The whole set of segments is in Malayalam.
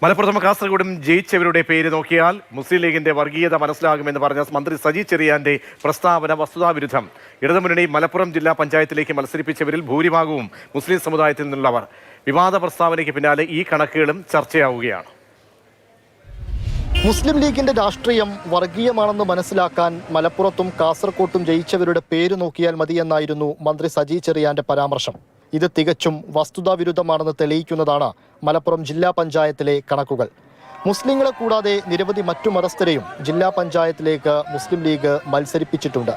മലപ്പുറത്തും കാസർഗോഡും ജയിച്ചവരുടെ പേര് നോക്കിയാൽ മുസ്ലിം ലീഗിന്റെ വർഗീയത മനസ്സിലാകുമെന്ന് പറഞ്ഞ മന്ത്രി സജി ചെറിയാന്റെ പ്രസ്താവന വസ്തുതാവിരുദ്ധം. ഇടതുമുന്നണി മലപ്പുറം ജില്ലാ പഞ്ചായത്തിലേക്ക് മത്സരിപ്പിച്ചവരിൽ ഭൂരിഭാഗവും മുസ്ലിം സമുദായത്തിൽ നിന്നുള്ളവർ. വിവാദ പ്രസ്താവനയ്ക്ക് പിന്നാലെ ഈ കണക്കുകളും ചർച്ചയാവുകയാണ്. മുസ്ലിം ലീഗിന്റെ രാഷ്ട്രീയം വർഗീയമാണെന്ന് മനസ്സിലാക്കാൻ മലപ്പുറത്തും കാസർകോട്ടും ജയിച്ചവരുടെ പേര് നോക്കിയാൽ മതിയെന്നായിരുന്നു മന്ത്രി സജി ചെറിയാന്റെ പരാമർശം. ഇത് തികച്ചും വസ്തുതാവിരുദ്ധമാണെന്ന് തെളിയിക്കുന്നതാണ് മലപ്പുറം ജില്ലാ പഞ്ചായത്തിലെ കണക്കുകൾ. മുസ്ലിങ്ങളെ കൂടാതെ നിരവധി മറ്റു മതസ്ഥരെയും ജില്ലാ പഞ്ചായത്തിലേക്ക് മുസ്ലിം ലീഗ് മത്സരിപ്പിച്ചിട്ടുണ്ട്.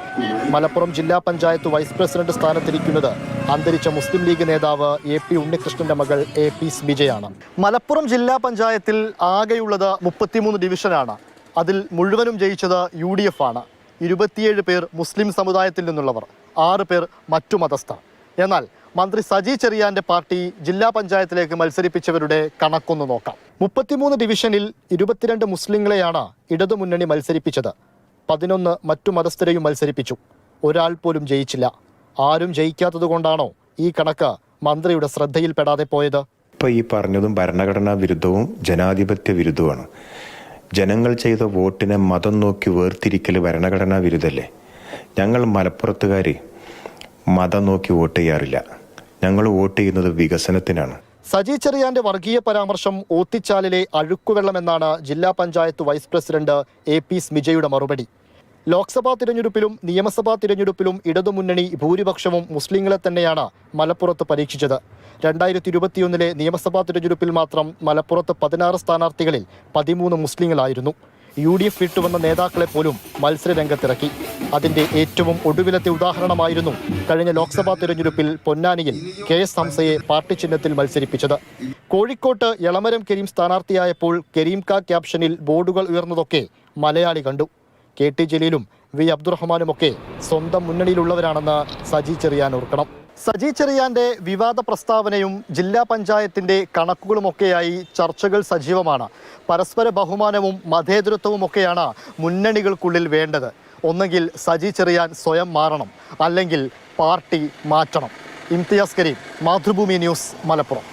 മലപ്പുറം ജില്ലാ പഞ്ചായത്ത് വൈസ് പ്രസിഡന്റ് സ്ഥാനത്തിരിക്കുന്നത് അന്തരിച്ച മുസ്ലിം ലീഗ് നേതാവ് AP ഉണ്ണികൃഷ്ണന്റെ മകൾ AP സ്മിജയാണ്. മലപ്പുറം ജില്ലാ പഞ്ചായത്തിൽ ആകെയുള്ളത് 33 ഡിവിഷനാണ്. അതിൽ മുഴുവനും ജയിച്ചത് UDF ആണ്. 27 പേർ മുസ്ലിം സമുദായത്തിൽ നിന്നുള്ളവർ, 6 പേർ മറ്റു മതസ്ഥർ. എന്നാൽ മന്ത്രി സജി ചെറിയാന്റെ പാർട്ടി ജില്ലാ പഞ്ചായത്തിലേക്ക് മത്സരിപ്പിച്ചവരുടെ കണക്കൊന്നു നോക്കാം. 33 ഡിവിഷനിൽ 22 മുസ്ലിങ്ങളെയാണ് ഇടതുമുന്നണി മത്സരിപ്പിച്ചത്. 11 മറ്റു മതസ്ഥരെയും മത്സരിപ്പിച്ചു. ഒരാൾ പോലും ജയിച്ചില്ല. ആരും ജയിക്കാത്തത് കൊണ്ടാണോ ഈ കണക്ക് മന്ത്രിയുടെ ശ്രദ്ധയിൽപ്പെടാതെ പോയത്? ഇപ്പോൾ ഈ പറഞ്ഞതും ഭരണഘടനാ വിരുദ്ധവും ജനാധിപത്യ വിരുദ്ധവുമാണ്. ജനങ്ങൾ ചെയ്ത വോട്ടിനെ മതം നോക്കി വേർതിരിക്കൽ ഭരണഘടനാ വിരുദ്ധല്ലേ? ഞങ്ങൾ മലപ്പുറത്തുകാർ മതം നോക്കി വോട്ട് ചെയ്യാറില്ല. ഞങ്ങൾ വോട്ട് ചെയ്യുന്നത് വികസനത്തിനാണ്. സജി ചെറിയാന്റെ വർഗീയ പരാമർശം ഓത്തിച്ചാലിലെ അഴുക്കുവെള്ളമെന്നാണ് ജില്ലാ പഞ്ചായത്ത് വൈസ് പ്രസിഡന്റ് AP സ്മിജയുടെ മറുപടി. ലോക്സഭാ തിരഞ്ഞെടുപ്പിലും നിയമസഭാ തിരഞ്ഞെടുപ്പിലും ഇടതുമുന്നണി ഭൂരിപക്ഷവും മുസ്ലിങ്ങളെ തന്നെയാണ് മലപ്പുറത്ത് പരീക്ഷിച്ചത്. 2021 നിയമസഭാ തിരഞ്ഞെടുപ്പിൽ മാത്രം മലപ്പുറത്ത് 16 സ്ഥാനാർത്ഥികളിൽ 13 മുസ്ലിങ്ങളായിരുന്നു. UDF വിട്ടുവന്ന നേതാക്കളെ പോലും മത്സര രംഗത്തിറക്കി. അതിന്റെ ഏറ്റവും ഒടുവിലത്തെ ഉദാഹരണമായിരുന്നു കഴിഞ്ഞ ലോക്സഭാ തിരഞ്ഞെടുപ്പിൽ പൊന്നാനിയിൽ KS ഹംസയെ പാർട്ടി ചിഹ്നത്തിൽ മത്സരിപ്പിച്ചത്. കോഴിക്കോട്ട് എളമരം കരീം സ്ഥാനാർത്ഥിയായപ്പോൾ കരീം കാ ക്യാപ്ഷനിൽ ബോർഡുകൾ ഉയർന്നതൊക്കെ മലയാളി കണ്ടു. KT ജലീലും V അബ്ദുറഹ്മാനുമൊക്കെ സ്വന്തം മുന്നണിയിലുള്ളവരാണെന്ന് സജി ചെറിയാൻ ഓർക്കണം. സജി ചെറിയാന്റെ വിവാദ പ്രസ്താവനയും ജില്ലാ പഞ്ചായത്തിന്റെ കണക്കുകളുമൊക്കെയായി ചർച്ചകൾ സജീവമാണ്. പരസ്പര ബഹുമാനവും മതേതരത്വവും ഒക്കെയാണ് മുന്നണികൾക്കുള്ളിൽ വേണ്ടത്. ഒന്നെങ്കിൽ സജി ചെറിയാൻ സ്വയം മാറണം, അല്ലെങ്കിൽ പാർട്ടി മാറ്റണം. ഇംതിയാസ് കരീം, മാതൃഭൂമി ന്യൂസ്, മലപ്പുറം.